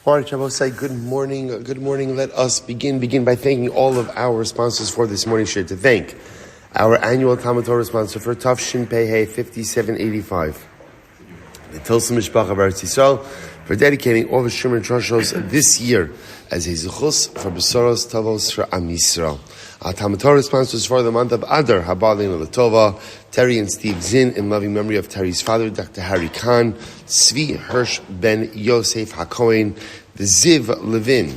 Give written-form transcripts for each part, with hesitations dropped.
Good morning. Good morning. Let us begin by thanking all of our sponsors for this morning's share. To thank our annual TALMUD TORAH sponsor for Tafshin Pei 5785, the Tilson Mishpach of Am Yisroel, for dedicating all the Shemar Troshos this year as a zechus for besuros tovos for Am Yisroel. Our TALMUD TORAH sponsors for the month of Adar, Habalin Latova, Teri and Steve Czinn, in loving memory of Teri's father, Dr. Kahn, Tzvi, Hersch, Ben Yosef, HaKohen, the Ziv, Lavine,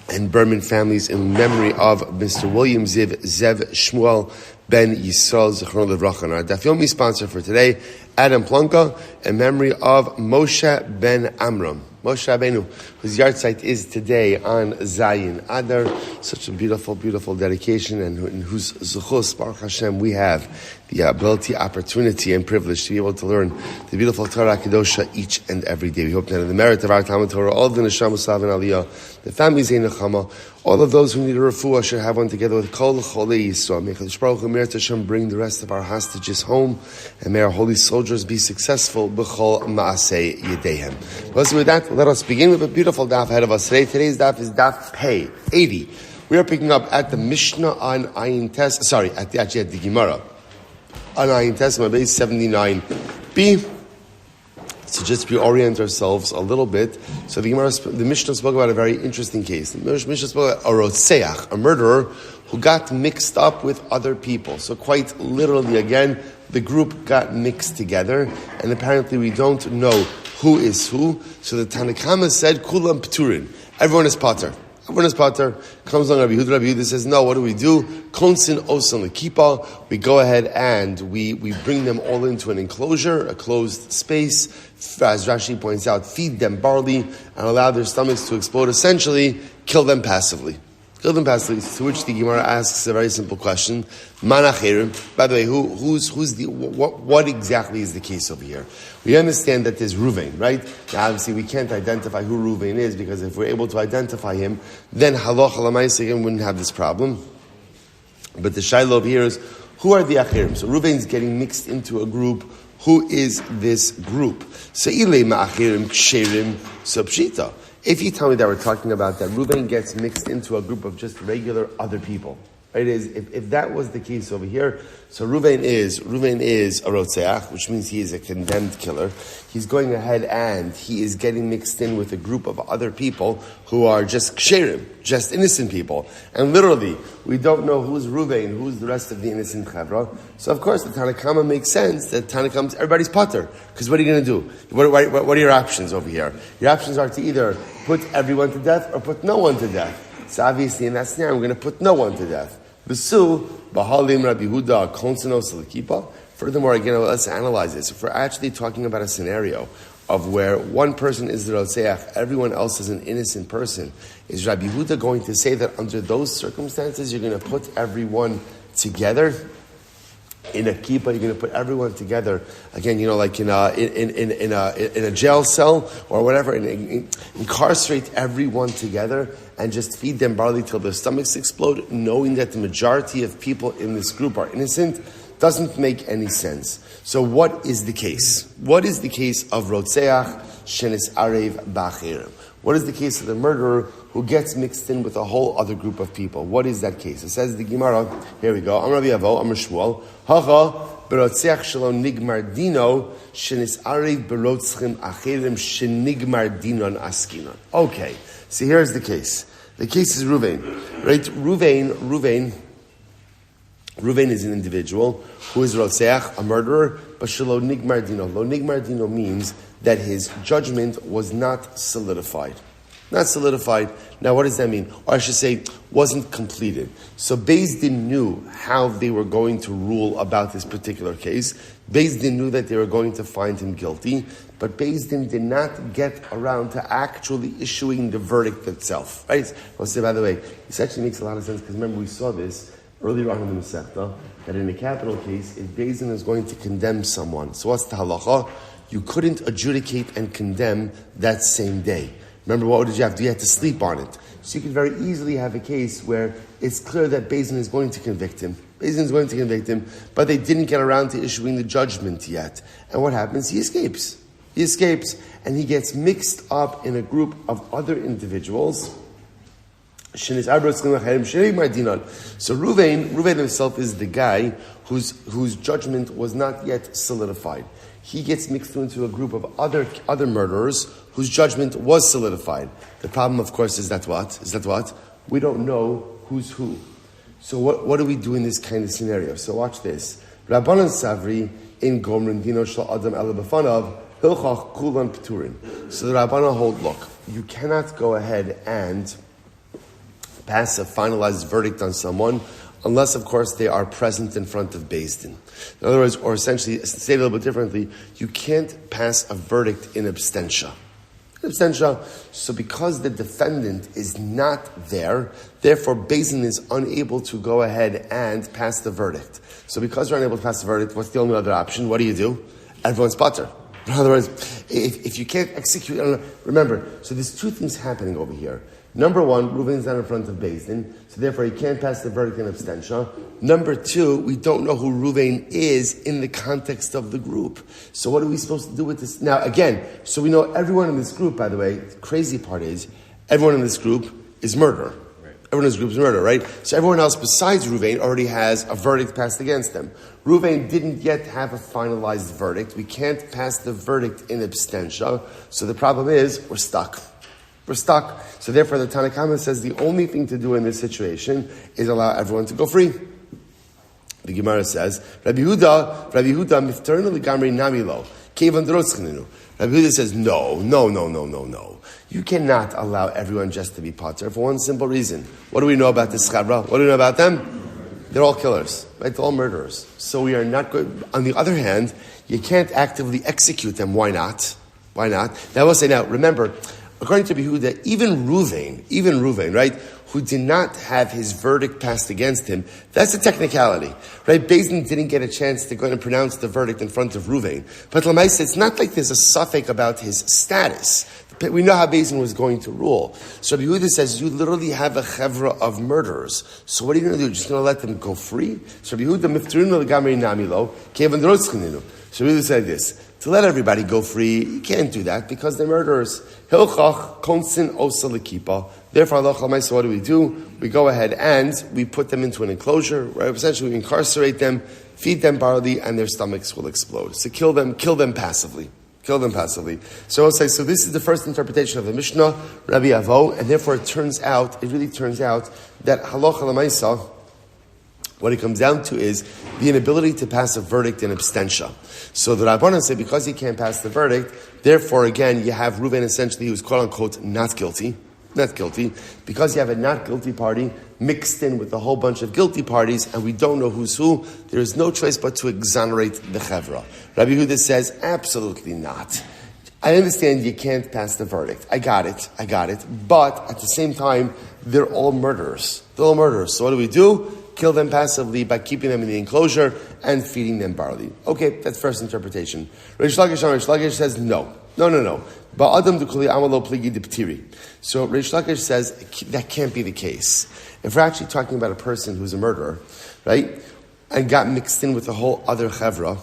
and Behrman families in memory of Mr. Willian Ziv, Zev Shmuel, Ben Yisroel, zechus Livracha. And our Daf Yomi sponsor for today, Plunka, in memory of Moshe ben Amram. Moshe Rabbenu, whose Yahrzeit is today on Zayin Adar. Such a beautiful, beautiful dedication, and in whose zechus, Baruch Hashem, we have the ability, opportunity, and privilege to be able to learn the beautiful Torah Kedosha each and every day. We hope that in the merit of our TALMUD TORAH, all of the Neshama, Slav, and Aliyah, the families in Nechama, all of those who need a refuah should have one together with Kol Cholei Yisrael. May Kadosh Baruch Hu Mir Tashem bring the rest of our hostages home, and may our holy soldiers be successful b'chol ma'asei yedehem. So with that, let us begin with a beautiful daf ahead of us today. Today's daf is daf Pei 80. We are picking up at the Mishnah on Ayin Tes. At the Gemara on Ayin Tes, base 79b. So just reorient ourselves a little bit. So the Mishnah spoke about a very interesting case. The Mishnah spoke about a rotzeach, a murderer who got mixed up with other people. So quite literally, again, the group got mixed together, and apparently we don't know who is who. So the Tanakama said, Kulam Pturin. Everyone is pater. Everyone is pater. Comes along Rabbi Yehuda says, no, what do? Konsin osan lekipa. We go ahead and we bring them all into an enclosure, a closed space. As Rashi points out, feed them barley and allow their stomachs to explode. Essentially, kill them passively. Kill them passively. To which the Gemara asks a very simple question: Manacherim. By the way, what exactly is the case over here? We understand that there's Ruvain, right? Now, obviously, we can't identify who Ruvain is, because if we're able to identify him, then halacha l'maaseh wouldn't have this problem. But the shaila over here is, who are the achirim? So Ruvain's getting mixed into a group. Who is this group? So ilay ma'achirim ksherim subshita. If you tell me that we're talking about that Ruvain gets mixed into a group of just regular other people, right? If that was the case over here, so Ruvain is a rotzeach, which means he is a condemned killer. He's going ahead and he is getting mixed in with a group of other people who are just ksherim, just innocent people. And literally, we don't know who's Ruvain, who's the rest of the innocent chevra. So of course, the Tanakama makes sense that Tanakama, everybody's pater. Because what are you going to do? What are your options over here? Your options are to either put everyone to death or put no one to death. So obviously in that scenario, we're going to put no one to death. V'su, Bahalim Rabbi Huda, Konsenos Lekipa. Furthermore, again, let's analyze this. If we're actually talking about a scenario of where one person is the Rotzeach, everyone else is an innocent person, is Rabbi Huda going to say that under those circumstances, you're going to put everyone together? In a kippah, you're going to put everyone together again. Like in a jail cell or whatever, and incarcerate everyone together and just feed them barley till their stomachs explode, knowing that the majority of people in this group are innocent, doesn't make any sense. So, what is the case? What is the case of rotzeach shenis arev b'achirim? What is the case of the murderer who gets mixed in with a whole other group of people? What is that case? It says the Gemara, here we go, Am Yisroel, Hacha, berotzeach shelo nigmar dino, shenis arev berotzchim achirim shenigmar dinon askinon. Okay, so here's the case. The case is Ruvain, right? Ruvain is an individual who is rotzeach, a murderer, but shelo nigmar dino. Lo nigmar dino means that his judgment was not solidified. Not solidified. Now, what does that mean? Or I should say, wasn't completed. So Beis Din knew how they were going to rule about this particular case. Beis Din knew that they were going to find him guilty, but Beis Din did not get around to actually issuing the verdict itself. Right? I'll say, by the way, this actually makes a lot of sense, because remember we saw this earlier on in the Masechta, that in a capital case, if Beis Din is going to condemn someone, so what's the halacha? You couldn't adjudicate and condemn that same day. Remember, what did you have to do? You had to sleep on it. So you could very easily have a case where it's clear that Beis Din is going to convict him. Beis Din is going to convict him, but they didn't get around to issuing the judgment yet. And what happens? He escapes. He escapes, and he gets mixed up in a group of other individuals. So Reuven himself is the guy whose judgment was not yet solidified. He gets mixed into a group of other murderers whose judgment was solidified. The problem, of course, is that what? We don't know who's who. So what do we do in this kind of scenario? So watch this. Rabbanan Savri in Gomrin Dino Shal Adam Elabafanav Hilchach Kulan Pturin. So the Rabbanan hold, look, you cannot go ahead and pass a finalized verdict on someone unless, of course, they are present in front of Beis Din. In other words, or essentially, stated a little bit differently, you can't pass a verdict in absentia. So because the defendant is not there, therefore Beis Din is unable to go ahead and pass the verdict. So because you're unable to pass the verdict, what's the only other option? What do? Everyone's patur. In other words, if you can't execute, remember, so there's two things happening over here. Number one, Reuven's not in front of Beis Din, so therefore he can't pass the verdict in absentia. Number two, we don't know who Reuven is in the context of the group. So what are we supposed to do with this? Now again, so we know everyone in this group, by the way, the crazy part is, everyone in this group is murder. Right. Everyone in this group is murder, right? So everyone else besides Reuven already has a verdict passed against them. Reuven didn't yet have a finalized verdict. We can't pass the verdict in absentia. So the problem is, we're stuck. So therefore the Tanna Kamma says the only thing to do in this situation is allow everyone to go free. The Gemara says, Rabbi Huda, miftarinu l'gamri namilo, kevan drotzcheninu. Rabbi Huda says, no. You cannot allow everyone just to be patur for one simple reason. What do we know about this chavra? What do we know about them? They're all killers, right? They're all murderers. So we are not good. On the other hand, you can't actively execute them. Why not? Now I will say, now remember, according to Yehuda, even Reuven, right, who did not have his verdict passed against him, that's a technicality, right? Beis Din didn't get a chance to go and pronounce the verdict in front of Reuven. But Lamaisa, it's not like there's a suffix about his status. We know how Beis Din was going to rule. So Yehuda says, you literally have a chevra of murderers. So what are you going to do? You're just going to let them go free? So Yehuda, miftarinu l'gamri namilo, kevan drotzcheninu. So Yehuda said this, to let everybody go free, you can't do that because they're murderers. Hilchach konsin osa l'kipa. Therefore, so what do? We go ahead and we put them into an enclosure, right? Essentially we incarcerate them, feed them barley, and their stomachs will explode. So kill them passively. So I'll say, so this is the first interpretation of the Mishnah, Rabbi Avo, and therefore it really turns out that halacha l'maisa, what it comes down to is the inability to pass a verdict in absentia. So the Rabbanan say because he can't pass the verdict, therefore again you have Reuven essentially who's quote unquote not guilty, because you have a not guilty party mixed in with a whole bunch of guilty parties and we don't know who's who, there is no choice but to exonerate the chevra. Rabbi Yehuda says absolutely not. I understand you can't pass the verdict. I got it. But at the same time, they're all murderers. So what do? Kill them passively by keeping them in the enclosure and feeding them barley. Okay, that's first interpretation. Reish Lakish says no. Ba'adam d'kuli amalo pligi d'ptiri. So Reish Lakish says that can't be the case. If we're actually talking about a person who's a murderer, right, and got mixed in with the whole other chevra,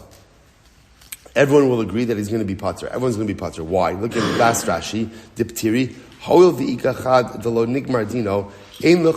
everyone will agree that he's going to be patur. Everyone's going to be patur. Why? Look at the last Rashi, d'ptiri. Hoil v'ikachad d'lo nigmar dino. So Rabbi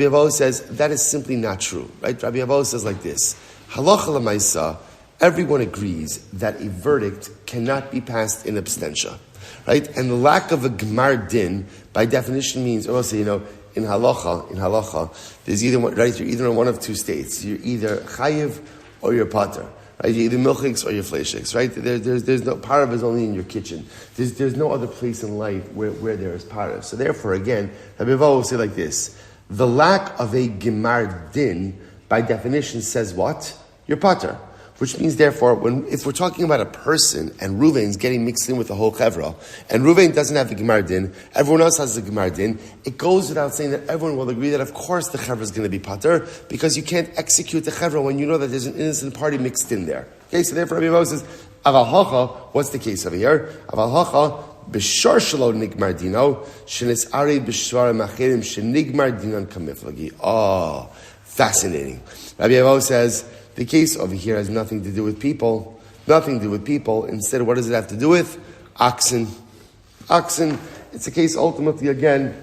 Avo says that is simply not true, right? Rabbi Avo says like this: Halacha l'maisa, everyone agrees that a verdict cannot be passed in absentia, right? And the lack of a gemar din, by definition, means also, in halacha, there's either right. You're either in one of two states. You're either chayiv or you're patur. Right? You're either milchiks or you're fleishiks, right? There's no, parav is only in your kitchen. There's no other place in life where there is parav. So therefore, again, Rabbi Avo will say like this: the lack of a gemar din, by definition, says what? You're patur. Which means, therefore, if we're talking about a person and Reuven's getting mixed in with the whole chevra, and Reuven doesn't have the gemar din, everyone else has the gemar din, it goes without saying that everyone will agree that, of course, the chevra is going to be patur, because you can't execute the chevra when you know that there's an innocent party mixed in there. Okay, so therefore, Rabbi Moses says, Aval hacha, what's the case over here? Aval hacha, b'shar shelo nigmar dino, shenis ari b'shvar machirim shenigmar dinon kamiflagi. Oh, fascinating. Rabbi Avo says, The case over here has nothing to do with people. Nothing to do with people. Instead, what does it have to do with? Oxen. Oxen. It's a case ultimately, again,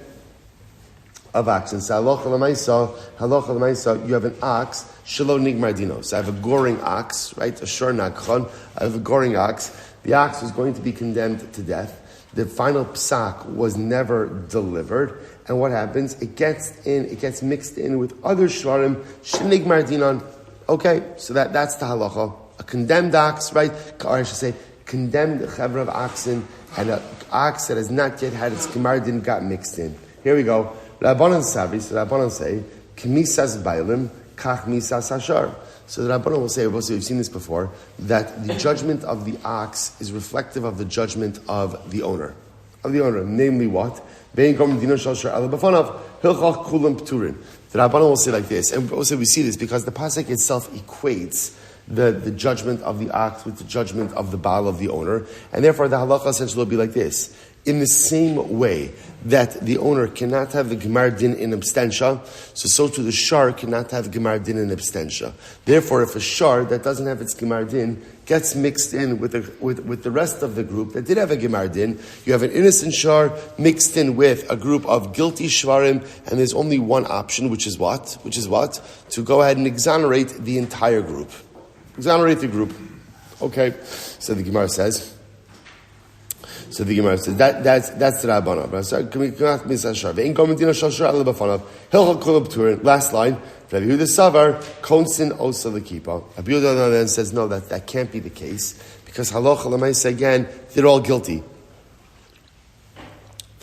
of oxen. So halacha l'maisa, you have an ox, shelo nigmar dino. So I have a goring ox, right? A shor nakchon. I have a goring ox. The ox was going to be condemned to death. The final psak was never delivered. And what happens? It gets mixed in with other shvarim, shenigmar dinon. Okay, so that's the halacha. A condemned ox, right? Or I should say, condemned chevra of oxen, and an ox that has not yet had its gemar din got mixed in. Here we go. Rabbanan Sabri, so Rabbanan say, K'misas bailim, kach misas hashar. So the Rabbanan will say, we've seen this before, that the judgment of the ox is reflective of the judgment of the owner. Namely what? The Rabbanan will say like this, and also we see this because the pasuk itself equates the judgment of the ox with the judgment of the baal of the owner, and therefore the halacha essentially will be like this. In the same way that the owner cannot have the gemar din in abstentia, so too the shar cannot have gemar din in abstentia. Therefore, if a shar that doesn't have its gemar din gets mixed in with the rest of the group that did have a gemar din, you have an innocent shar mixed in with a group of guilty shvarim, and there's only one option, which is what? To go ahead and exonerate the entire group. Exonerate the group. Okay, so the Gemara says. That's the Rabbana. Last line. Rabbi Yehuda Savar konsin osa l'kipa. Rabbi Yehuda then says no, that can't be the case because halacha l'maisa again they're all guilty.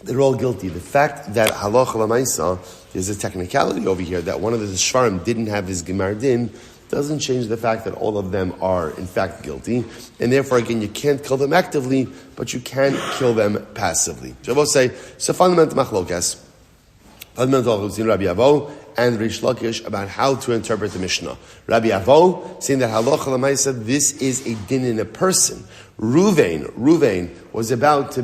They're all guilty. The fact that halacha l'maisa there's a technicality over here that one of the shvarim didn't have his gemar din doesn't change the fact that all of them are in fact guilty, and therefore again you can't kill them actively, but you can kill them passively. So I will say, so fundamental machlokas, fundamental Rabbi Avo and Rish Lakish about how to interpret the Mishnah. Rabbi Avo saying that halacha l'maisa this is a din in a person. Ruvain was about to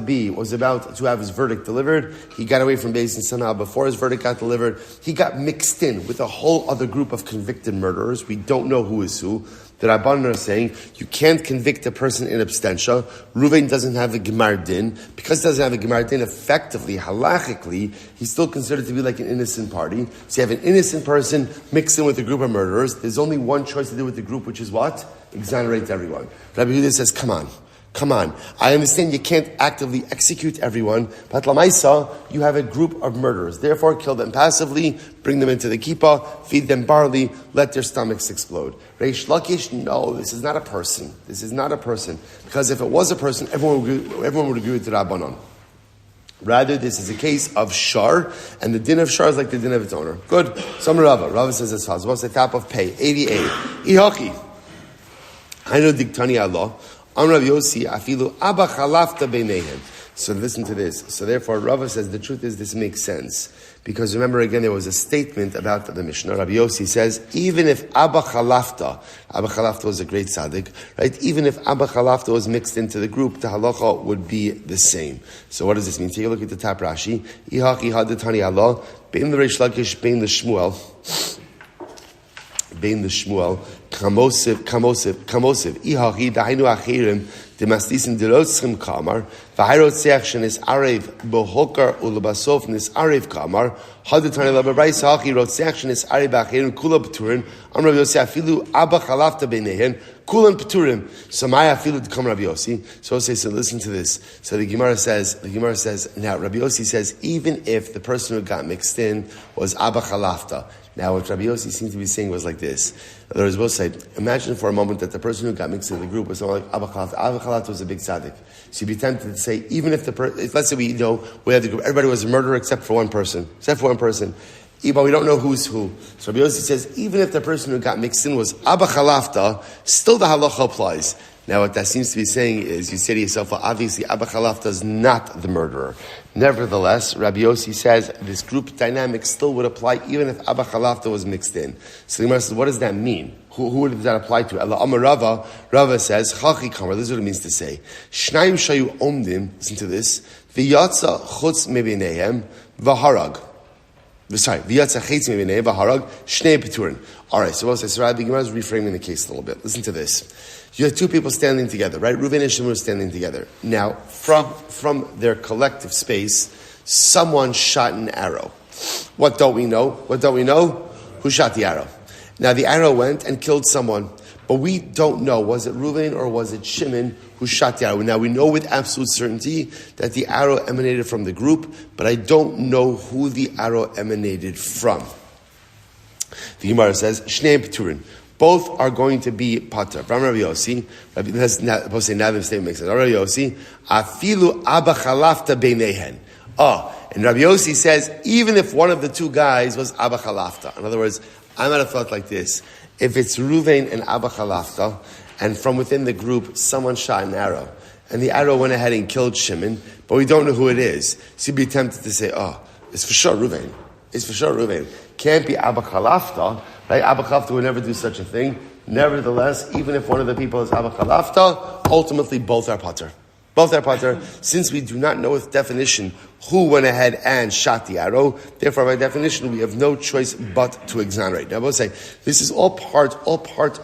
have his verdict delivered. He got away from Beis Din somehow before his verdict got delivered. He got mixed in with a whole other group of convicted murderers. We don't know who is who. The Rabbanan are saying you can't convict a person in abstentia. Ruvain doesn't have a gemar din. Because he doesn't have a gemar din, effectively, halachically, he's still considered to be like an innocent party. So you have an innocent person mixed in with a group of murderers. There's only one choice to do with the group, which is what? Exonerate everyone. Rabbi Yehuda says, come on. I understand you can't actively execute everyone, but lamaisa, you have a group of murderers. Therefore, kill them passively, bring them into the kippah, feed them barley, let their stomachs explode. Reish Lakish, no, this is not a person. Because if it was a person, everyone would agree with the Rabbanon. Rather, this is a case of shar, and the din of shar is like the din of its owner. Good. Some Rava says as follows. What's the top of pay? 88. Ihaki. I know diktani Allah. Amram Yosi afilu abba chalafta beinehem. So listen to this. So therefore, Rava says the truth is this makes sense. Because remember again, there was a statement about the Mishnah. Rabbi Yosi says, even if Abba Chalafta was a great tzaddik, right? Even if Abba Chalafta was mixed into the group, the halacha would be the same. So what does this mean? Take a look at the top Rashi. Ihaki hadatani Allah, bein l'reish lakish, bein l'shmuel, kamosiv, ihaki dahainu achirim, Demastisin derotzim kamar, v'hayrotzeach shenis arev bohokar ulebasof nis arev kamar, hadatani labarais hachi rotzeach shenis arev b'achirim kula p'turim, Amram Yosi afilu abba chalafta b'nehen, kulan p'turim, so maya afilu t'kam Rabbi Yosi. So listen to this. So the Gemara says, now Rabbi Yosi says, even if the person who got mixed in was abba chalafta. Now, what Rabbi Yossi seems to be saying was like this. There was both sides. Imagine for a moment that the person who got mixed in the group was someone like Abba Chalafta. Abba Chalafta was a big tzaddik. So you'd be tempted to say, even if let's say we had the group, everybody was a murderer except for one person. But we don't know who's who. So Rabbi Yossi says, even if the person who got mixed in was Abba Chalafta, still the halacha applies. Now, what that seems to be saying is, you say to yourself, well, obviously, Abba Chalafta is not the murderer. Nevertheless, Rabbi Yossi says this group dynamic still would apply even if Abba Chalafta was mixed in. So the Gemara says, what does that mean? Who does that apply to? Rava says, Chachi Kamar, this is what it means to say. Shnayim shayu omdim, listen to this, v'yatza chutz mebinehem v'harag. Sorry, v'yatsa chetzim b'nei v'harag shnei peturin. All right, so Rabbi Gemara is reframing the case a little bit. Listen to this. You have two people standing together, right? Reuven and Shimon are standing together. Now, from their collective space, someone shot an arrow. What don't we know? Who shot the arrow? Now, the arrow went and killed someone, but we don't know, was it Reuven or was it Shimon who shot the arrow? Now, we know with absolute certainty that the arrow emanated from the group, but I don't know who the arrow emanated from. The Gemara says, Shnei Peturin. Both are going to be pater. From Rabbi Yossi, now the statement makes sense. Rabbi Yossi, afilu abba chalafta beinehen. And Rabbi Yossi says, even if one of the two guys was abba chalafta. In other words, I might have thought like this. If it's Reuven and abba chalafta, and from within the group, someone shot an arrow, and the arrow went ahead and killed Shimon, but we don't know who it is, so you'd be tempted to say, it's for sure Reuven. Can't be abba chalafta. Right? Abba Chalafta would never do such a thing. Nevertheless, even if one of the people is Abba Chalafta, ultimately both are pater. Since we do not know with definition who went ahead and shot the arrow, therefore by definition we have no choice but to exonerate. Now I will say, this is all part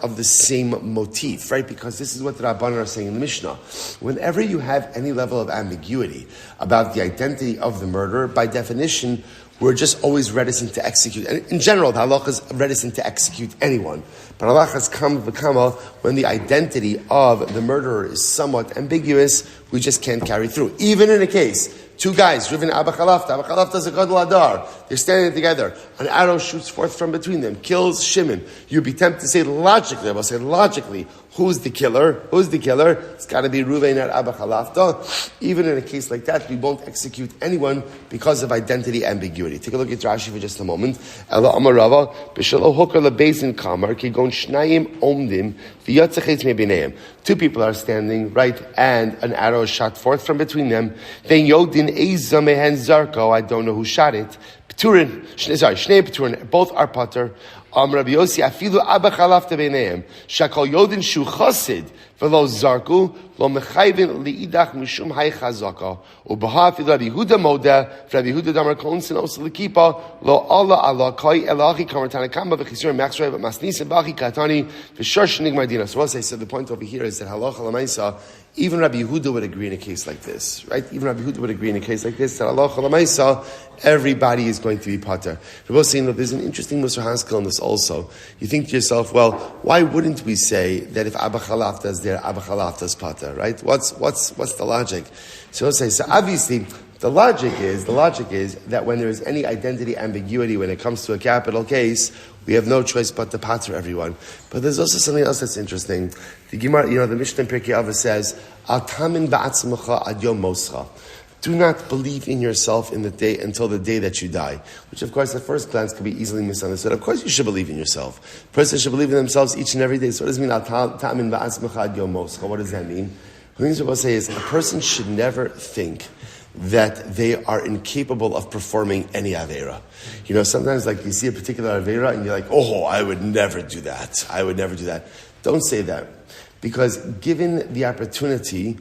of the same motif, right? Because this is what the Rabbanan are saying in the Mishnah. Whenever you have any level of ambiguity about the identity of the murderer, by definition, we're just always reticent to execute. And in general, the halacha is reticent to execute anyone. But halacha has come v'kama when the identity of the murderer is somewhat ambiguous, we just can't carry through. Even in a case, two guys, Reuven Abba Chalafta is a gadol adar. They're standing together. An arrow shoots forth from between them, kills Shimon. You'd be tempted to say logically, who's the killer? It's got to be Reuven or Abba Chalafta. Even in a case like that, we won't execute anyone because of identity ambiguity. Take a look at Rashi for just a moment. Ela Amarava, B'shelo Hokar LeBeis Kamar, Kigon Shnayim Omdim, V'yatzechetz Mebineim. Two people are standing, right, and an arrow is shot forth from between them. Then Yodin Eiza Mehen Zarko, I don't know who shot it. Shnei Peturin, both are pater. Rabbi Yossi, afilu abba chalafta beineim. Shakol yodin shu chasid v'lo zarku lo mechayvin liidach mishum hay chazaka. Ubaha afilu Rabbi Yehuda moda Rabbi Yehuda damar kolin sinos lekipa lo Allah Allah kai elachi kamartana kamba v'chisur machshrei v'masnis v'achi katani v'shor shenig mardina. So what I said, the point over here is that halacha l'maisa, even Rabbi Yehuda would agree in a case like this, right? Even Rabbi Yehuda would agree in a case like this, that halacha l'maisa, everybody is going to be pater. We're both saying that there's an interesting Musar Haskell in this also. You think to yourself, well, why wouldn't we say that if Abba Chalafta is there, Abba Chalafta is pater, right? What's the logic? So obviously, the logic is that when there is any identity ambiguity when it comes to a capital case, we have no choice but to pater everyone. But there's also something else that's interesting. The Gemara, the Mishnah in Pirkei Avos says, Al tamin ba'atzmacha ad yom moscha. Do not believe in yourself in the day until the day that you die. Which, of course, at first glance could be easily misunderstood. Of course, you should believe in yourself. A person should believe in themselves each and every day. So what does it mean? What does that mean? The things we're supposed to say is a person should never think that they are incapable of performing any avera. Sometimes like you see a particular avera and you're like, oh, I would never do that. Don't say that. Because given the opportunity,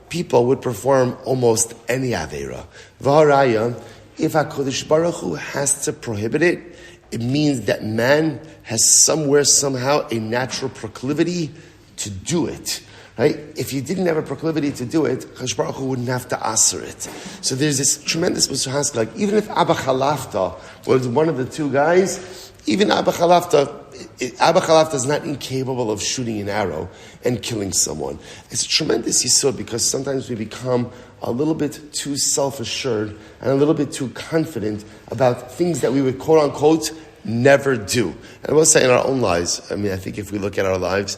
people would perform almost any avera. V'haraya, if HaKadosh Baruch Hu has to prohibit it, it means that man has somehow a natural proclivity to do it. Right? If you didn't have a proclivity to do it, HaKadosh Baruch Hu wouldn't have to aser it. So there's this tremendous Musar Haskell, like even if Abba Chalafta was one of the two guys, even Abba Chalafta is not incapable of shooting an arrow and killing someone. It's a tremendous yisod because sometimes we become a little bit too self-assured and a little bit too confident about things that we would quote-unquote never do. And I will say in our own lives, I think if we look at our lives,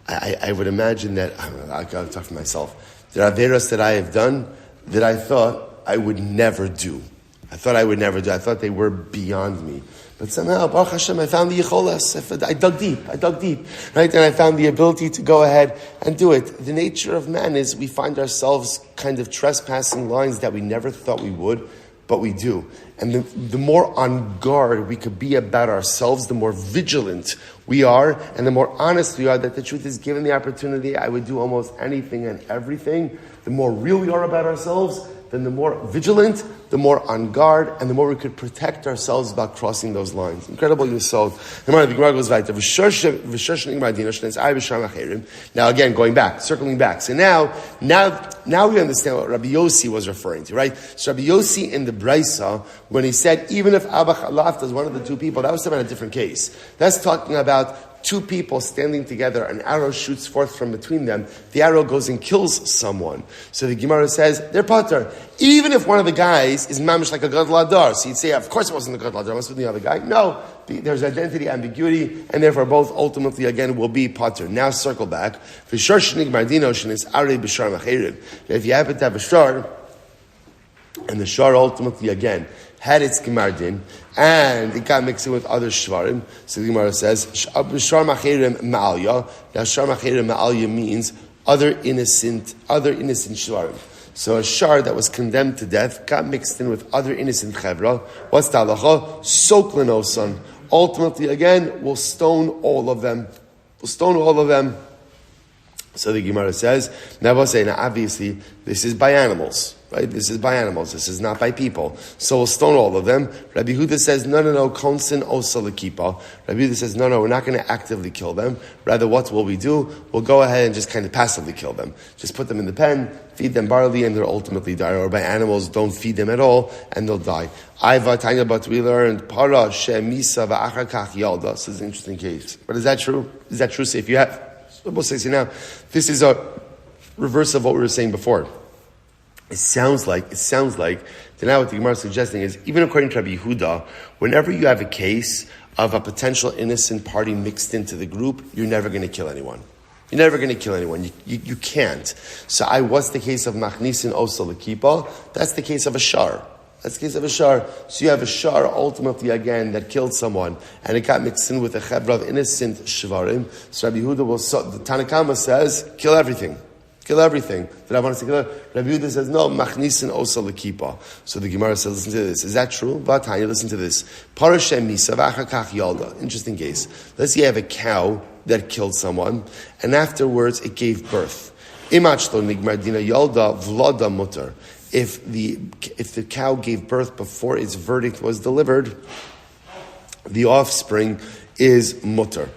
I would imagine that, I gotta talk for myself, there are averos that I have done that I thought I would never do. I thought they were beyond me. But somehow, Baruch Hashem, I found the yicholas. I dug deep, right? And I found the ability to go ahead and do it. The nature of man is we find ourselves kind of trespassing lines that we never thought we would, but we do. And the more on guard we could be about ourselves, the more vigilant we are, and the more honest we are that the truth is, given the opportunity, I would do almost anything and everything. The more real we are about ourselves, then the more vigilant, the more on guard, and the more we could protect ourselves about crossing those lines. Incredible Yisod. The Gemara goes weiter. Now again, going back, circling back. So now we understand what Rabbi Yossi was referring to, right? So Rabbi Yossi in the Brisa, when he said, even if Abba Chalafta is one of the two people, that was about a different case. That's talking about two people standing together, an arrow shoots forth from between them, the arrow goes and kills someone. So the Gemara says, they're pater. Even if one of the guys is mamish like a gadol hadar, so you'd say, of course it wasn't the gadol hadar, it must have been the other guy. No, there's identity ambiguity, and therefore both ultimately, again, will be pater. Now circle back. If you happen to have a shar, and the shar ultimately, again, had its gemardin, and it got mixed in with other shvarim. So the Gemara says, shar machirim ma'alya. Now shar machirim ma'alya means other innocent shvarim. So a shar that was condemned to death got mixed in with other innocent chevra. What's the halacha? Soklenosan. Ultimately, again, we'll stone all of them. So the Gemara says, now obviously, this is by animals. Right? This is by animals. This is not by people. So we'll stone all of them. Rabbi Huda says, no, konsin osa lekipa. Rabbi Huda says, no, we're not going to actively kill them. Rather, what will we do? We'll go ahead and just kind of passively kill them. Just put them in the pen, feed them barley, and they'll ultimately die. Or by animals, don't feed them at all, and they'll die. But we learned, para she'misa va'achar kach yalda. This is an interesting case. But is that true? Is that true? So if you have, we'll say now, this is a reverse of what we were saying before. It sounds like, now what the Gemara is suggesting is, even according to Rabbi Yehuda, whenever you have a case of a potential innocent party mixed into the group, you're never going to kill anyone. You're never going to kill anyone. You can't. So what's the case of Machnisin Osa L'Kipa? That's the case of a shar. That's the case of a shar. So you have a shar ultimately again that killed someone, and it got mixed in with a chevra of innocent shvarim. So Rabbi Yehuda the Tanakama says, kill everything. Kill everything. Rabbi Yehuda says, no, machnisin osa lekipa. So the Gemara says, listen to this. Is that true? Vatanya, listen to this. Parashem misa v'achar kach yalda. Interesting case. Let's say you have a cow that killed someone, and afterwards it gave birth. Imachlo nigmar dina yalda vlada mutar. If the cow gave birth before its verdict was delivered, the offspring is mutar.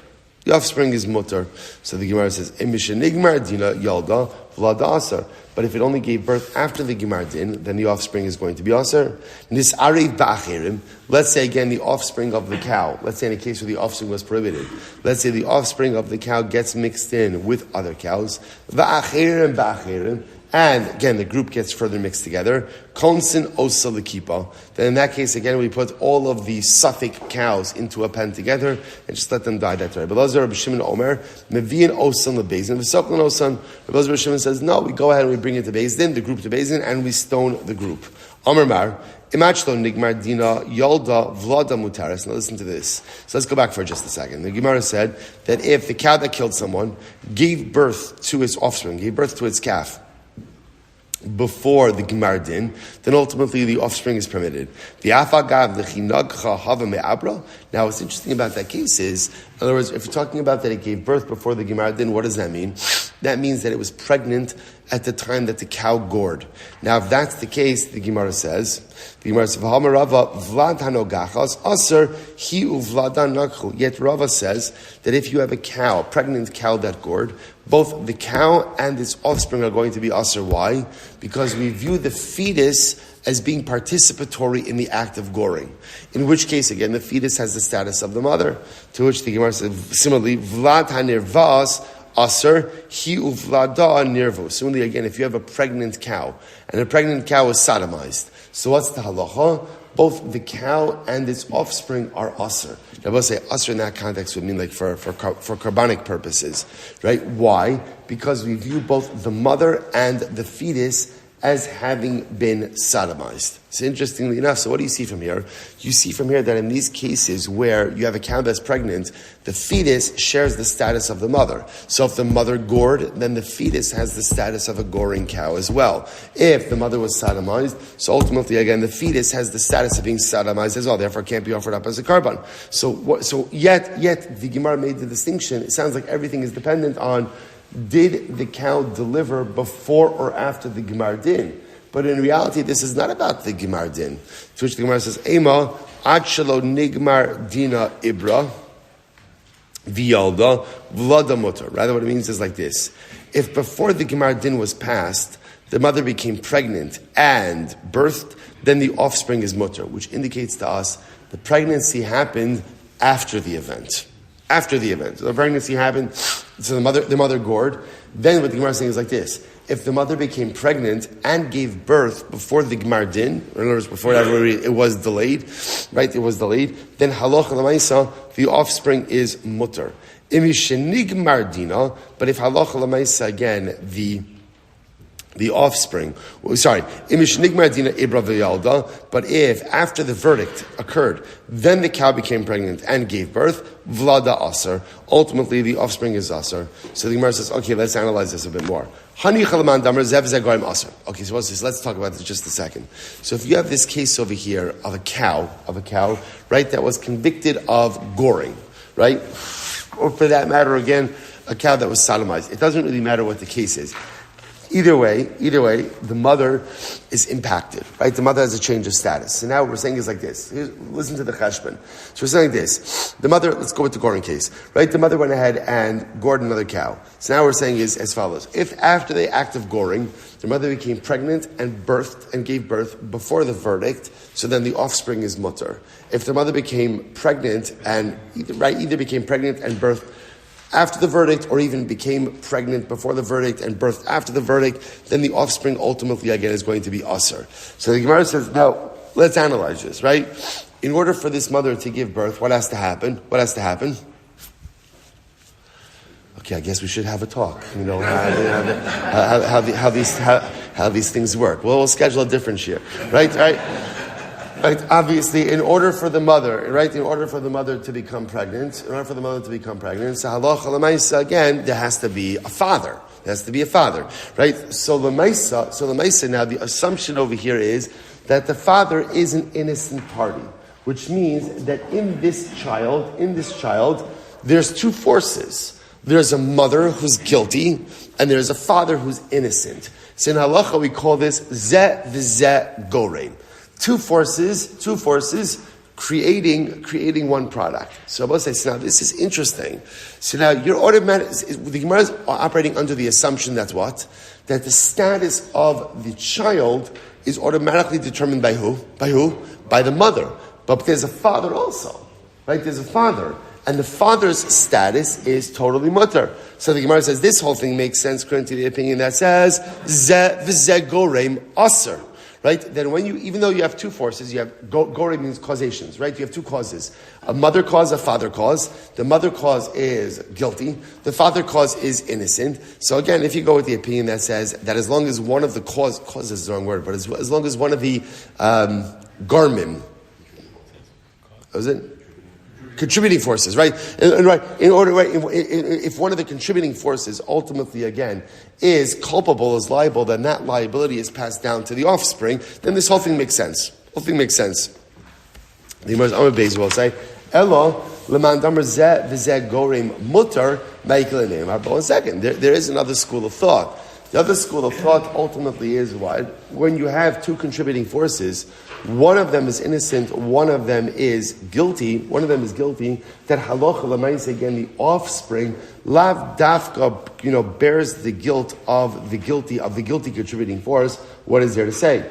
The offspring is mutar. So the Gemara says, nigmar dina yalda vlada asar. But if it only gave birth after the Gemar din, then the offspring is going to be asar. Nis'ariv ba'achirim. Let's say again the offspring of the cow. Let's say in a case where the offspring was prohibited. Let's say the offspring of the cow gets mixed in with other cows. Ba'achirim ba'achirim. And again, the group gets further mixed together. Konsin osa lekipa. Then in that case, again, we put all of the Suffolk cows into a pen together and just let them die that way. But Rabbi Shimon Omer, mevi'in osan lebezin, v'soklan osan. Rabbi Shimon says, no, we go ahead and we bring it to Bezdin, the group to Bezdin, and we stone the group. Omer Mar, imachlo nigmar dina yalda vlada mutaris. Now listen to this. So let's go back for just a second. The Gemara said that if the cow that killed someone gave birth to its offspring, gave birth to its calf, before the Gemar din, then ultimately the offspring is permitted. Now what's interesting about that case is, in other words, if you're talking about that it gave birth before the Gemar din, what does that mean? That means that it was pregnant at the time that the cow gored. Now if that's the case, the Gemara says, yet Rava says that if you have a cow, a pregnant cow that gored, both the cow and its offspring are going to be asr. Why? Because we view the fetus as being participatory in the act of goring. In which case, again, the fetus has the status of the mother. To which the Gemara says, similarly, vlad hanirvas asr hi uvlada nirvu. Similarly, again, if you have a pregnant cow, and a pregnant cow is sodomized, so what's the halacha? Both the cow and its offspring are asr. Now, we'll say asr in that context would mean like for carbonic purposes, right? Why? Because we view both the mother and the fetus as having been sodomized. So interestingly enough, so what do you see from here? You see from here that in these cases where you have a cow that's pregnant, the fetus shares the status of the mother. So if the mother gored, then the fetus has the status of a goring cow as well. If the mother was sodomized, so ultimately again the fetus has the status of being sodomized as well, therefore can't be offered up as a korban. So yet the Gemara made the distinction. It sounds like everything is dependent on, did the cow deliver before or after the Gemar Din? But in reality, this is not about the Gemar Din. To which the Gemara says, Ema, ad shelo nigmar dina ibra, v'yalda, v'lada mutar. Rather, what it means is like this. If before the Gemar Din was passed, the mother became pregnant and birthed, then the offspring is mutar, which indicates to us the pregnancy happened after the event. After the event. So the pregnancy happened, so the mother gored. Then what the Gemara is saying is like this. If the mother became pregnant and gave birth before the Gemar Din, in other words, before that it was delayed, right? It was delayed, then halacha l'maisa, the offspring is mutar. Im yishenigmar dina, but if halacha l'maisa again, the offspring, but if after the verdict occurred, then the cow became pregnant and gave birth, vlada asar, ultimately the offspring is asar. So the Gemara says, okay, let's analyze this a bit more. Okay, so let's talk about this just a second. So if you have this case over here of a cow, right, that was convicted of goring, right? Or for that matter, again, a cow that was sodomized. It doesn't really matter what the case is. Either way, the mother is impacted, right? The mother has a change of status. So now what we're saying is like this. Listen to the cheshbon. So we're saying this. The mother, let's go with the goring case, right? The mother went ahead and gored another cow. So now what we're saying is as follows. If after the act of goring, the mother became pregnant and birthed and gave birth before the verdict, so then the offspring is mutar. If the mother became pregnant and, either became pregnant and birthed after the verdict, or even became pregnant before the verdict and birthed after the verdict, then the offspring ultimately again is going to be asar. So the Gemara says, now let's analyze this, right? In order for this mother to give birth, what has to happen? What has to happen? Okay, I guess we should have a talk. You know how these things work. Well, we'll schedule a different year, right? Right, obviously, in order for the mother to become pregnant, so halacha l'maisa, again, there has to be a father. There has to be a father, right? So l'maisa, now the assumption over here is that the father is an innocent party, which means that in this child, there's two forces. There's a mother who's guilty, and there's a father who's innocent. So in halacha, we call this zeh v'zeh goreim. Two forces creating one product. So Abba says, now this is interesting. So now you're the Gemara is operating under the assumption that what? That the status of the child is automatically determined by who? By the mother. But there's a father also, right? There's a father. And the father's status is totally mutar. So the Gemara says this whole thing makes sense according to the opinion that says, Zeh v'zeh goreim asar. Right? Then even though you have two forces, you have gore means causations, right? You have two causes. A mother cause, a father cause. The mother cause is guilty. The father cause is innocent. So again, if you go with the opinion that says that as long as one of the cause is the wrong word, but as long as one of the garmin, what was it? Contributing forces, right? If one of the contributing forces ultimately, again, is culpable, is liable, then that liability is passed down to the offspring, then this whole thing makes sense. The Gemara's Amar Beis will say, Elo, leman damar zeh v'zeh gorim mutar ma'ikil ne'emar. But one second, there is another school of thought. The other school of thought ultimately is what? When you have two contributing forces, one of them is innocent, one of them is guilty, that halacha l'maisa, again, the offspring, lav dafka, bears the guilt of the guilty contributing force. What is there to say?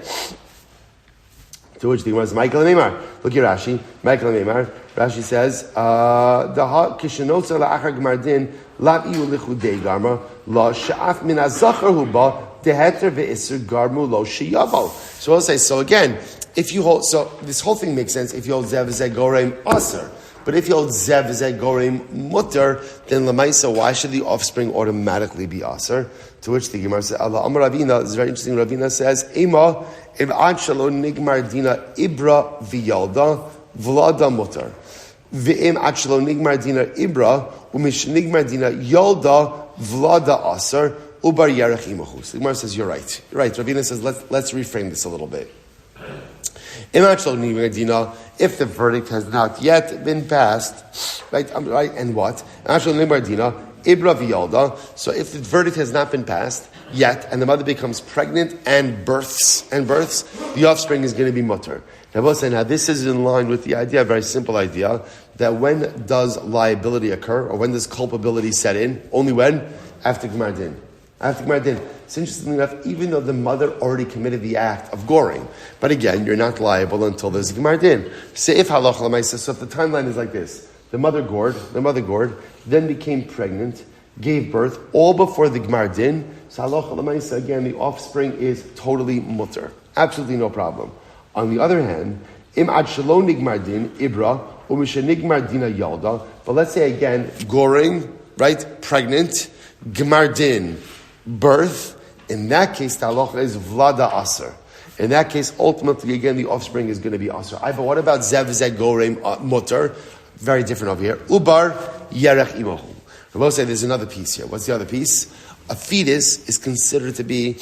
To which the Gemara says, Michael Neymar. Look here, Rashi. Michael Neymar. Rashi says, "Daha kishenotza la'achar gemar din lav iu lichudei garma la she'af min hazachar huba deheter ve'isur garmu lo sheyavo." So I'll say, so again, if you hold, so this whole thing makes sense if you hold zev goreim aser. But if you hold Zev Gorim Mutter, then Lamaisa, why should the offspring automatically be Aser? To which the Gemara says, Allah Amar Ravina, this is very interesting. Ravina says, Ema, if Ad Shalom Nigmar Dina Ibra V'Yalda V'Lada Mutter. V'im Ad Shalom Nigmar Dina Ibra Umish Nigmar Dina Yalda V'Lada Aser Ubar Yerech Imahu. So the Gemara says, you're right. You're right. Ravina says, let's reframe this a little bit. If the verdict has not yet been passed, right, and what? So if the verdict has not been passed yet, and the mother becomes pregnant and births, the offspring is going to be mutter. Now this is in line with the idea, a very simple idea, that when does liability occur, or when does culpability set in? Only when? After Gmar Din. After Gmar Din. It's interesting enough, even though the mother already committed the act of goring, but again, you're not liable until there's a Gmar Din. So if halacha l'maisa, so if the timeline is like this, the mother gored, then became pregnant, gave birth, all before the Gmar Din, so halacha l'maisa, again, the offspring is totally mutter. Absolutely no problem. On the other hand, im ad shalom nigmar din, ibra, umisha nigmar dina yalda, but let's say again, goring, right, pregnant, Gmar Din, birth, in that case, the halacha is vlada aser. In that case, ultimately, again, the offspring is going to be aser. But what about zev gorem mutter? Very different over here. Ubar yerech imahu. We will say there's another piece here. What's the other piece? A fetus is considered to be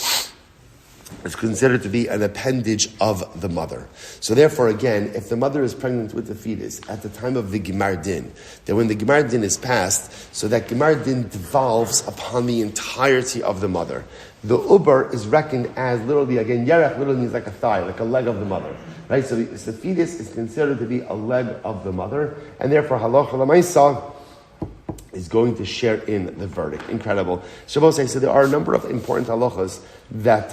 an appendage of the mother. So therefore, again, if the mother is pregnant with the fetus at the time of the Gmar Din, then when the Gmar Din is passed, so that Gmar Din devolves upon the entirety of the mother. The uber is reckoned as literally, again, yerech literally means like a thigh, like a leg of the mother. Right? So the fetus is considered to be a leg of the mother, and therefore, halacha l'maisa is going to share in the verdict. Incredible. So there are a number of important halachas that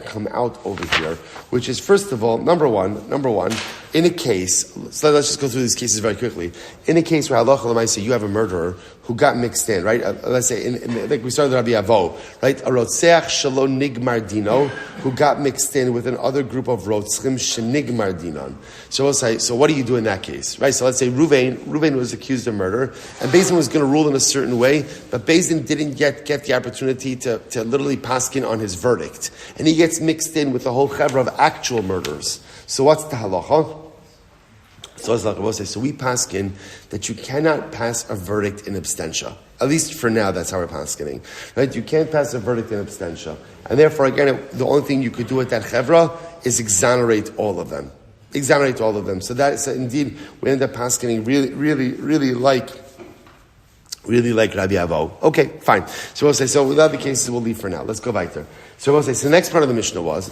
come out over here, which is, first of all, number one, in a case, so let's just go through these cases very quickly. In a case where halacha l'maisa, you have a murderer who got mixed in, right? Let's say, like we started Rabbi Avo, right? A rotzeach shalom nigmar dino, who got mixed in with another group of rotzchim shenigmar dinon. So we'll say, so what do you do in that case, right? So let's say Ruvain was accused of murder, and Beis Din was going to rule in a certain way, but Beis Din didn't get the opportunity to literally paskin on his verdict, and he gets mixed in with the whole chevra of actual murders. So what's the halacha? So we paskin that you cannot pass a verdict in absentia. At least for now, that's how we're paskening. Right? You can't pass a verdict in absentia. And therefore, again, the only thing you could do with that chevra is exonerate all of them. So that's indeed, we end up paskening really like Rabbi Avo. Okay, fine. So we'll say, so without the cases, we'll leave for now. Let's go weiter. So we'll say, so the next part of the Mishnah was,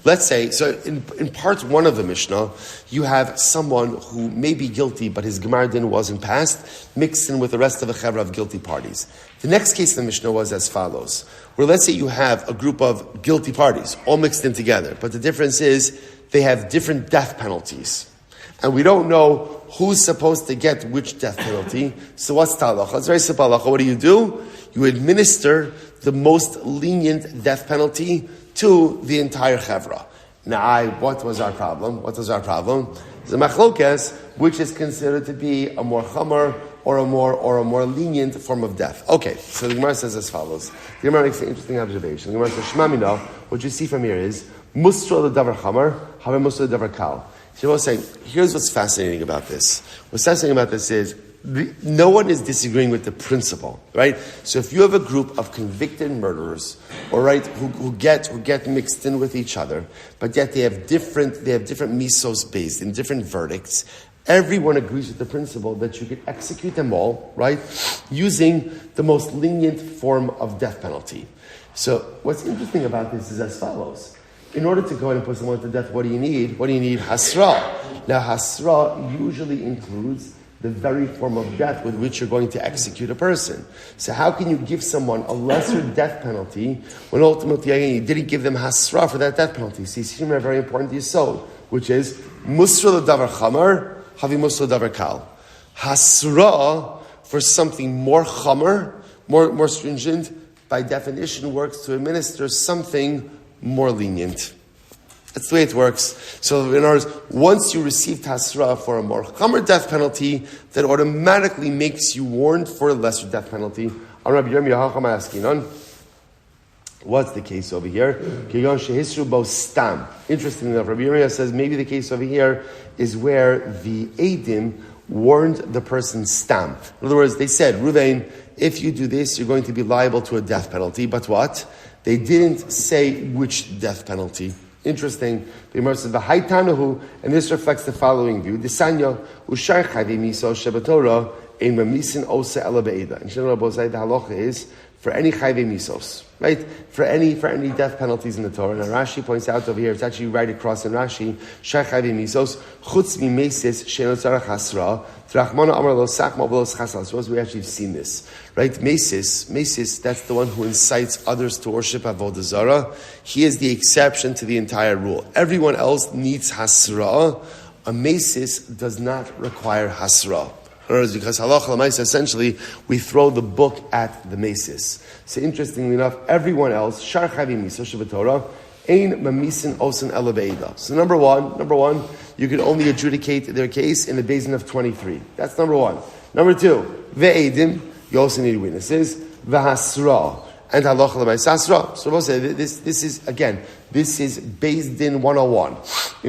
let's say, so in part one of the Mishnah, you have someone who may be guilty, but his Gmar Din wasn't passed, mixed in with the rest of the chevra of guilty parties. The next case in the Mishnah was as follows, where let's say you have a group of guilty parties, all mixed in together, but the difference is they have different death penalties. And we don't know who's supposed to get which death penalty. So what's halacha? It's very simple halacha. What do? You administer the most lenient death penalty to the entire chevra. Now, what was our problem? The machlokes, which is considered to be a more chamer or a more lenient form of death. Okay, so the Gemara says as follows. The Gemara makes an interesting observation. The Gemara says, Shmamina, what you see from here is, Mustra l'davar chamer, have mustra l'davar kal. So I was saying, here's what's fascinating about this. What's fascinating about this is, no one is disagreeing with the principle, right? So if you have a group of convicted murderers, all right, who get mixed in with each other, but yet they have different misos based in different verdicts, everyone agrees with the principle that you could execute them all, right, using the most lenient form of death penalty. So what's interesting about this is as follows. In order to go ahead and put someone to death, what do you need? Hasra. Now, hasra usually includes the very form of death with which you're going to execute a person. So how can you give someone a lesser death penalty when ultimately, again, you didn't give them hasra for that death penalty? So you see a very important yisod, which is musra l'davar chamer, havi musra l'davar kal. Hasra for something more chamer, more stringent, by definition works to administer something more lenient. That's the way it works. So in other words, once you receive Hasra for a more chomer death penalty, that automatically makes you warned for a lesser death penalty. Rabbi Yomi asking on. What's the case over here? Interesting enough, Rabbi Yomi says maybe the case over here is where the Eidim warned the person stam. In other words, they said, Ruvain, if you do this, you're going to be liable to a death penalty. But what? They didn't say which death penalty. Interesting. The Gemara says, "V'haitanahu," and this reflects the following view: "The Sanya ushar chayvi miso shebatorah ein mamisin osa ela be'eda." And Shlomo Bozai, the halacha is for any chayvi misos, right? For any death penalties in the Torah. And Rashi points out over here, it's actually right across in Rashi, shar chayvi misos chutz mimesis shenotzarach hasra trachmana amar lo sakma v'lo chasal. So we actually have seen this, right? Mesis, that's the one who incites others to worship avodah zarah. He is the exception to the entire rule. Everyone else needs hasra. A mesis does not require hasra. Because halacha l'maisa, essentially, we throw the book at the mesis. So interestingly enough, everyone else, shar chavim miso shebetorah, ein mamisin osen ela be'eda. So number one, you can only adjudicate their case in the basin of 23. That's number one. Number two, ve'edim, you also need witnesses, v'hasra, and halacha l'maisa hasra. So we'll say this is Beis Din 101.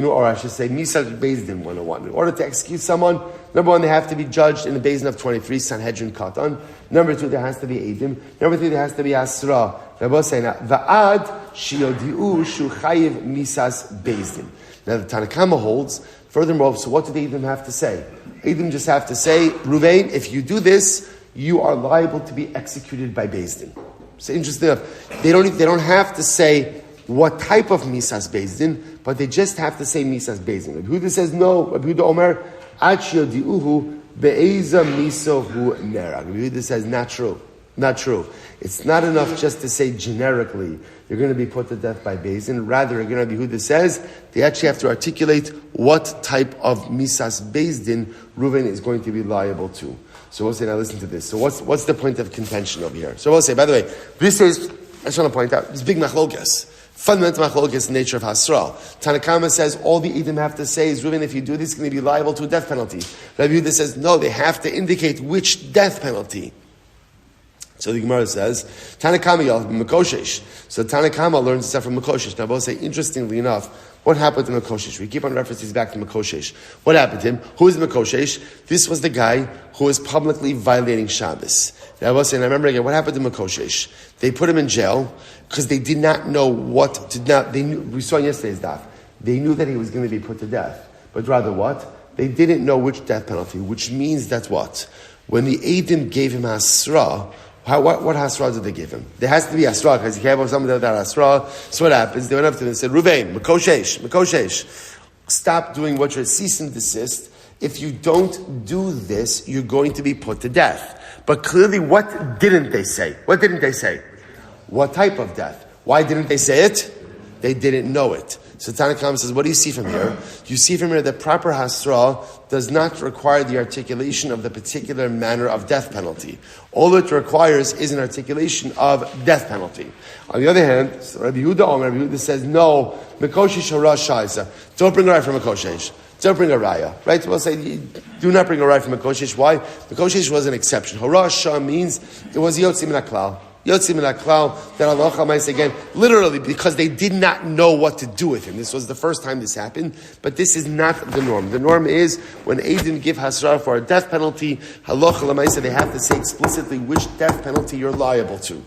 Or I should say, Misal Beis Din 101. In order to execute someone, number one, they have to be judged in the basin of 23, Sanhedrin Katan. Number two, there has to be Eidim. Number three, there has to be Asra. Rabbi say now, Va'ad shiodiu shu chayiv misas Beis Din. Now the Tanakama holds, furthermore, so what do the Eidim have to say? Eidim just have to say, Ruvain, if you do this, you are liable to be executed by Beis Din. So interesting enough, they don't have to say what type of misas Beis Din, but they just have to say misas Beis Din. Rabbi Yehuda says no. Rabbi Yehuda Omer, Ad shiodiuhu be'eza misohu nera. Rabbi Yehuda says not true. It's not enough just to say generically you're going to be put to death by Beis Din. Rather, again, Rabbi Yehuda says they actually have to articulate what type of misas Beis Din Reuven is going to be liable to. So we'll say, now listen to this. So what's the point of contention over here? So we'll say, by the way, this is, I just want to point out, this big machlokas. Fundamental machlokas, the nature of Hasra. Tanakama says all the Edom have to say is, Reuven, if you do this, it's going to be liable to a death penalty. Rabbi Yehuda says, no, they have to indicate which death penalty. So the Gemara says, Tanakama yal Mekoshesh. So Tanakama learns stuff from Mekoshesh. Now, both say, interestingly enough, what happened to Mekoshesh? We keep on references back to Mekoshesh. What happened to him? Who is Mekoshesh? This was the guy who was publicly violating Shabbos. Now, I was saying, I remember again, what happened to Mekoshesh? They put him in jail because they did not know what to do. They knew, we saw in yesterday's daf, they knew that he was going to be put to death. But rather what? They didn't know which death penalty, which means that what? When the Eidim gave him Hasra, what Hasra did they give him? There has to be Hasra, because you can't have someone without Hasra. So what happens? They went up to him and said, Ruvain, Mekoshesh, stop doing what you're cease and desist. If you don't do this, you're going to be put to death. But clearly, what didn't they say? What type of death? Why didn't they say it? They didn't know it. So Tanakam says, what do you see from here? You see from here that proper Hasra does not require the articulation of the particular manner of death penalty. All it requires is an articulation of death penalty. On the other hand, Rabbi Yehuda says, no, Mekoshesh Harash Shaisa. Don't bring a raya from Mekoshesh. Don't bring a raya. Right? We'll say, do not bring a raya from Mekoshesh. Why? Mekoshesh was an exception. Harash Shah means it was Yotzim Naklal. Yotzim Naklal, that Allah Chamais again, literally because they did not know what to do with him. This was the first time this happened, but this is not the norm. The norm is when Eidim give Hasra for a death penalty, Halacha L'maisa, they have to say explicitly which death penalty you're liable to.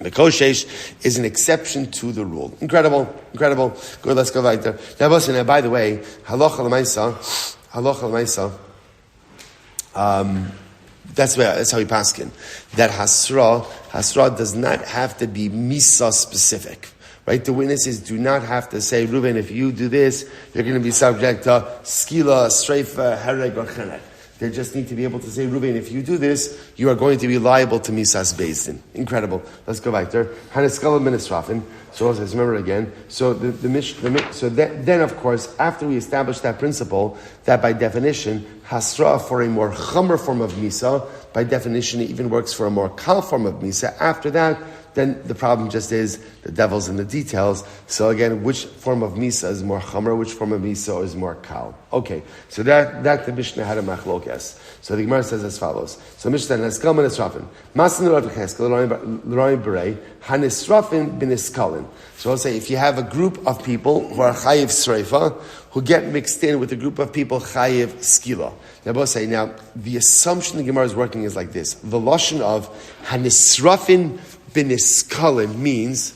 Mekoshesh is an exception to the rule. Incredible. Good, let's go weiter. Now, by the way, Halacha L'maisa, that's how we paskin. That Hasra does not have to be Misa specific. Right? The witnesses do not have to say, Reuven, if you do this, you're going to be subject to skila, streifa, hereg, or chenek. They just need to be able to say, Reuven, if you do this, you are going to be liable to Misas Beis Din. Incredible. Let's go back there. Haneskala Minisrafin. So let's remember again. So then, of course, after we establish that principle, that by definition, Hasra for a more chomer form of Misa, by definition, it even works for a more kal form of Misa. After that, then the problem just is the devil's in the details. So again, which form of misa is more chamer, which form of misa is more kal? Okay, so that the Mishnah had a machlokes. So the Gemara says as follows. So Mishnah says, Neskalin Nisrafin. Masin Rav Cheskel, L'Roy Berei, HaNisrafin B'Niskalin. So I'll say, if you have a group of people who are chayiv sreifa, who get mixed in with a group of people chayiv skila. Now, both say, now, the assumption the Gemara is working is like this. The lashon of hanisrafin b'niskalin means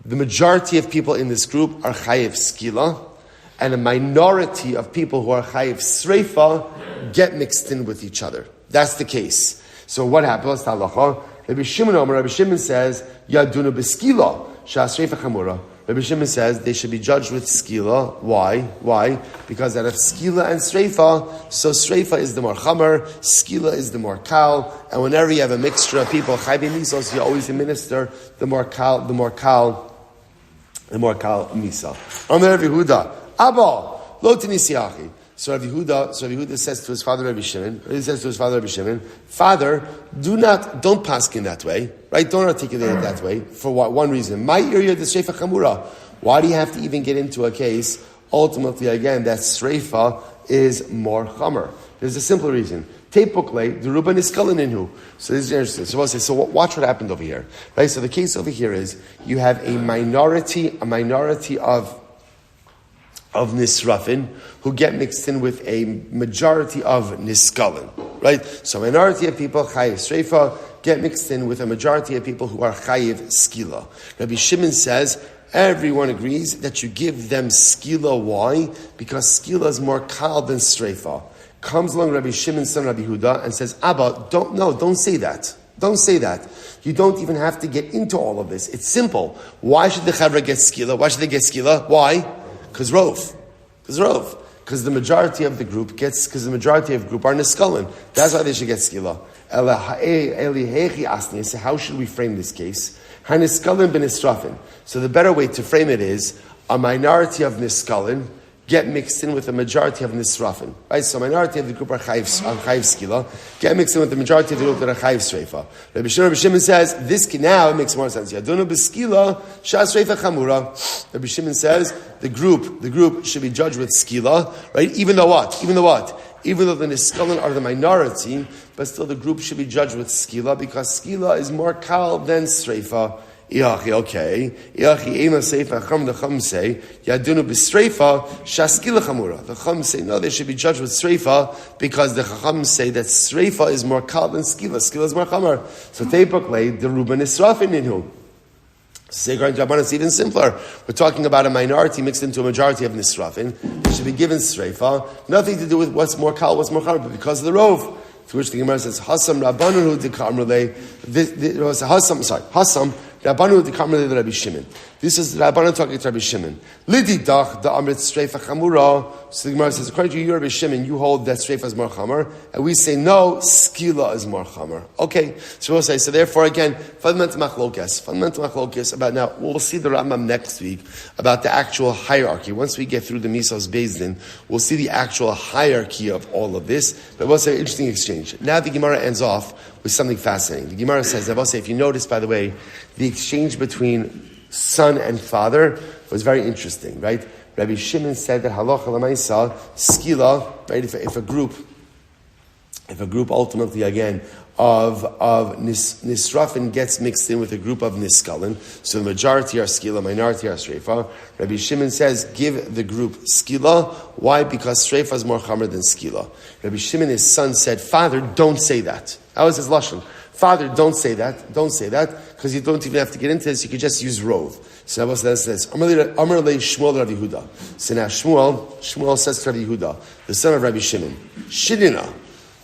the majority of people in this group are chayiv skila, and a minority of people who are chayiv sreifa get mixed in with each other. That's the case. So what happens? Rabbi Shimon says, yadunu b'skila, sha'asreifa chamura. Rabbi Shimon says they should be judged with skila. Why? Why? Because out of skila and streifa, so streifa is the more chamer, skila is the more kal, and whenever you have a mixture of people, chayvim misos, you always administer the more kal misa. Amar Rabbi Yehuda, Abba, lo tinisiachi. So Rabbi Yehuda says to his father Rabbi Shimon, Father, don't paskin that way, right? Don't articulate it that way. For what? One reason. My area the sreifa chamura. Why do you have to even get into a case? Ultimately, again, that sreifa is more chamer. There's a simple reason. Tepukle the ruba niskalin inhu. So this is interesting. So we'll say, so watch what happened over here, right? So the case over here is you have a minority of nisrafin who get mixed in with a majority of niskalin, right? So a minority of people chayiv sreifa get mixed in with a majority of people who are chayiv skila. Rabbi Shimon says everyone agrees that you give them skila. Why? Because skila is more kal than sreifa. Comes along Rabbi Shimon's son Rabbi Yehuda and says, Abba, don't say that. Don't say that. You don't even have to get into all of this. It's simple. Why should the chavra get skila? Why should they get skila? Why? Because rov. Because the majority of the group are niskalin. That's why they should get skila. So how should we frame this case? Haniskalin ben nisrafin. So the better way to frame it is a minority of niskalin get mixed in with a majority of nisrafin. Right? So a minority of the group are chayiv skila, get mixed in with the majority of the group that are chayiv sreifa. Rabbi Shimon says, now it makes more sense. Yadunu b'skila, shas sreifa chamura. Rabbi Shimon says, the group should be judged with skila, right? Even though the niskalin are the minority, but still the group should be judged with skila, because skila is more kal than sreifa. Okay. The Chum say, Yadunu b'streifa, shaskila chamura. The Chum say, no, they should be judged with streifa, because the Chum say that streifa is more kal than skila. Skila is more chamar. So teipakle, the ruba nisrafin inhu. Say, according to Rabbanan, it's even simpler. We're talking about a minority mixed into a majority of nisrafin. They should be given streifa. Nothing to do with what's more kal, what's more chamar, but because of the rov. To which the Gemara says, Hasam Rabbanu dekamrele. Hasam Rabbanu dekamrele Rabbi Shimon. This is Rabbanu talking to Rabbi Shimon. Lidi dach the amrit streifa chamura. So the Gemara says, according to you, Rabbi Shimon, you hold that streifa is more chamar, and we say no, skila is more chamar. Okay, so we'll say, so therefore again, fundamental machlokes about now. We'll see the Rambam next week about the actual hierarchy. Once we get through the Misos Beis Din, we'll see the actual hierarchy of all of this. But we'll say an interesting exchange. Now the Gemara ends off with something fascinating. The Gemara says, I will say, if you notice, by the way, the exchange between son and father was very interesting, right? Rabbi Shimon said that halacha l'maisa skila, right? If a group ultimately again of nisrafin gets mixed in with a group of niskalin, so the majority are skila, minority are streifa. Rabbi Shimon says give the group skila. Why? Because streifa is more chamer than skila. Rabbi Shimon, his son, said, Father, don't say that. That was his lashon. Father, don't say that, because you don't even have to get into this, you could just use rov. So Rabbi says, Amar le Shmuel Rabbi Yehuda. So now Shmuel says to Rabbi Yehuda, the son of Rabbi Shimon, Shidina,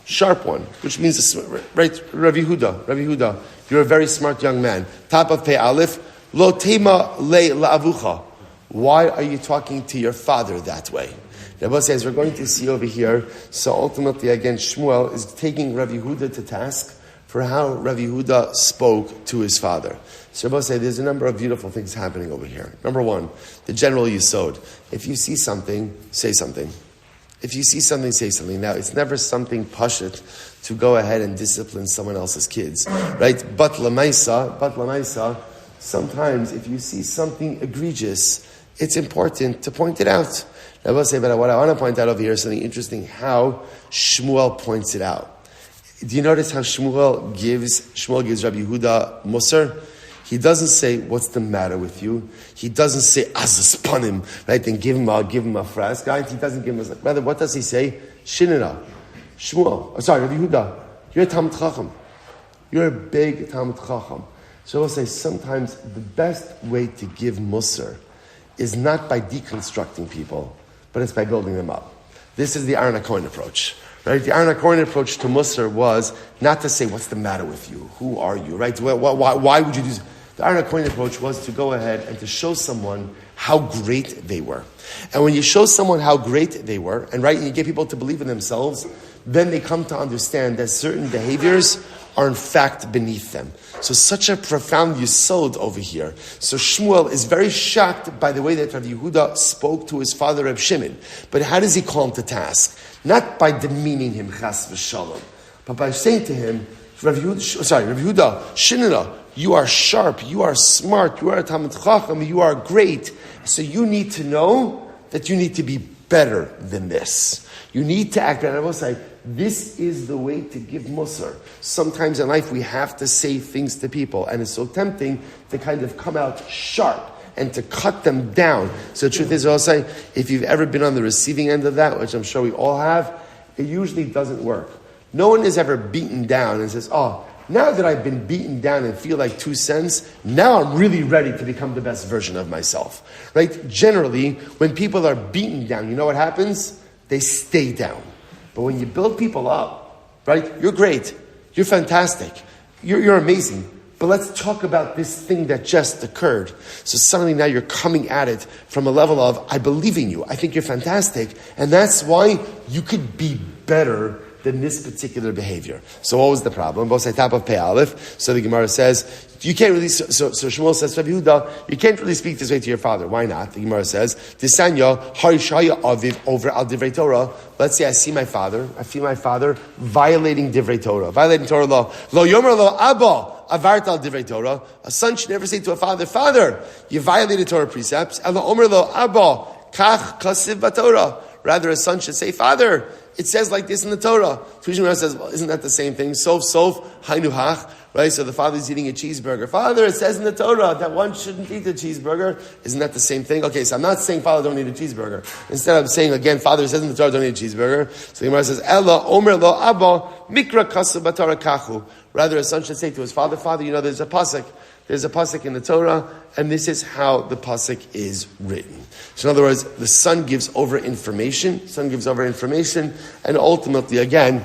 sharp one, which means, right, Rabbi Yehuda, you're a very smart young man. Top of Pei Aleph, lo tema le la'avucha. Why are you talking to your father that way? Rabbi says, we're going to see over here, so ultimately again, Shmuel is taking Rabbi Yehuda to task for how Rabbi Yehuda spoke to his father. So Rabbi says, there's a number of beautiful things happening over here. Number one, the general yisod. If you see something, say something. if you see something, say something. Now, it's never something pashut to go ahead and discipline someone else's kids, right? But lamaisa, sometimes if you see something egregious, it's important to point it out. Now, I will say, but what I want to point out over here is something interesting, how Shmuel points it out. Do you notice how Shmuel gives Rabbi Yehuda Musar? He doesn't say, what's the matter with you? He doesn't say, azaspanim, right? And give him a frask. Right? He doesn't give him rather, what does he say? Shinina. Shmuel. Rabbi Yehuda. You're a Talmud Chacham. You're a big Talmud Chacham. So I'll say, sometimes the best way to give Musar is not by deconstructing people, but it's by building them up. This is the HaKohen approach. Right? The HaKohen approach to Musar was not to say, what's the matter with you? Who are you? Right? Why would you do this? The HaKohen approach was to go ahead and to show someone how great they were. And when you show someone how great they were, and right, and you get people to believe in themselves, then they come to understand that certain behaviors are in fact beneath them. So such a profound yesod over here. So Shmuel is very shocked by the way that Rabbi Yehuda spoke to his father Reb Shimon. But how does he call him to task? Not by demeaning him, chas v'shalom, but by saying to him, Rabbi Yehuda, Shinina, you are sharp, you are smart, you are a Talmud Chacham, you are great. So you need to know that you need to be better than this. You need to act, and I will say, this is the way to give Musar. Sometimes in life we have to say things to people, and it's so tempting to kind of come out sharp and to cut them down. So the truth is, I'll say, if you've ever been on the receiving end of that, which I'm sure we all have, it usually doesn't work. No one is ever beaten down and says, now that I've been beaten down and feel like 2 cents, now I'm really ready to become the best version of myself. Right? Generally, when people are beaten down, you know what happens? They stay down. But when you build people up, right? You're great. You're fantastic. You're amazing. But let's talk about this thing that just occurred. So suddenly now you're coming at it from a level of, I believe in you. I think you're fantastic. And that's why you could be better than this particular behavior. So what was the problem? Both side top of Pei Aleph. So the Gemara says, you can't really, so Shmuel says, Rabbi Yehuda, you can't really speak this way to your father. Why not? The Gemara says, Tisanya, Harishaya Aviv over al Divrei Torah. Let's say I feel my father violating Divrei Torah, violating Torah law. Lo yomer lo abba, avart al Divrei Torah. A son should never say to a father, you violated Torah precepts. Elo omer lo abba, kach kasiv b'Torah. Rather, a son should say, Father, it says like this in the Torah. Tushimar says, well, isn't that the same thing? Sof, hainu hach. Right? So the father's eating a cheeseburger. Father, it says in the Torah that one shouldn't eat a cheeseburger. Isn't that the same thing? Okay, so I'm not saying, Father, don't eat a cheeseburger. Instead, I'm saying, again, Father, it says in the Torah, don't eat a cheeseburger. So the Gemara says, Ella, omer lo abba, mikra kasu b'Torah kachu. Rather, a son should say to his father, Father, there's a pasuk. There's a pasuk in the Torah, and this is how the pasuk is written. So in other words, the son gives over information, and ultimately, again,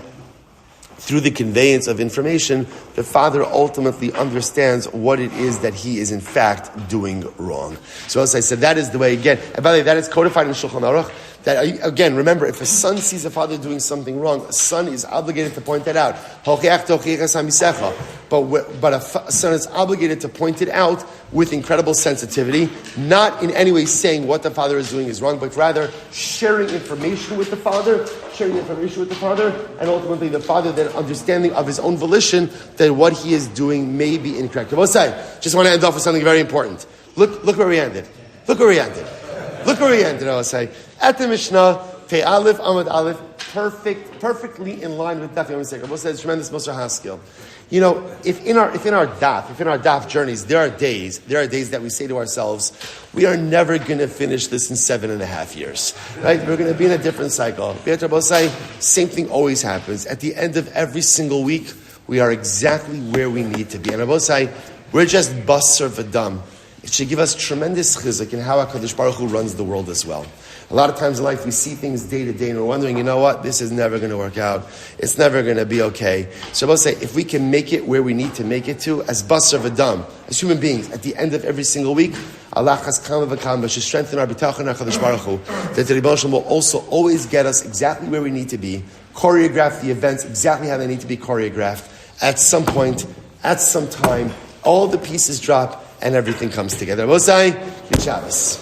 through the conveyance of information, the father ultimately understands what it is that he is in fact doing wrong. So as I said, that is the way, again, and by the way, that is codified in Shulchan Aruch. That, again, remember, if a son sees a father doing something wrong, a son is obligated to point that out. But a son is obligated to point it out with incredible sensitivity, not in any way saying what the father is doing is wrong, but rather sharing information with the father, and ultimately the father then understanding of his own volition that what he is doing may be incorrect. Just want to end off with something very important. Look where we ended. I will say. At the Mishnah, Pei Aleph, Amud Aleph, perfectly in line with Daf Yomi. Rabbi says tremendous Moshe Haskell. If in our daf journeys, there are days that we say to ourselves, we are never going to finish this in 7.5 years, right? We're going to be in a different cycle. Rabbi say, same thing always happens. At the end of every single week, we are exactly where we need to be. And Rabbi say, we're just basar v'dam. It should give us tremendous chizuk in how HaKadosh Baruch Hu runs the world as well. A lot of times in life we see things day to day and we're wondering, you know what, this is never going to work out. It's never going to be okay. So I will say, if we can make it where we need to make it to, as basar v'dam, as human beings, at the end of every single week, Allah has kama v'kama, should strengthen our bitachon HaKadosh Baruch Hu, that the Rebbe will also always get us exactly where we need to be, choreograph the events exactly how they need to be choreographed. At some point, at some time, all the pieces drop, and everything comes together. Mosai, good Shabbos.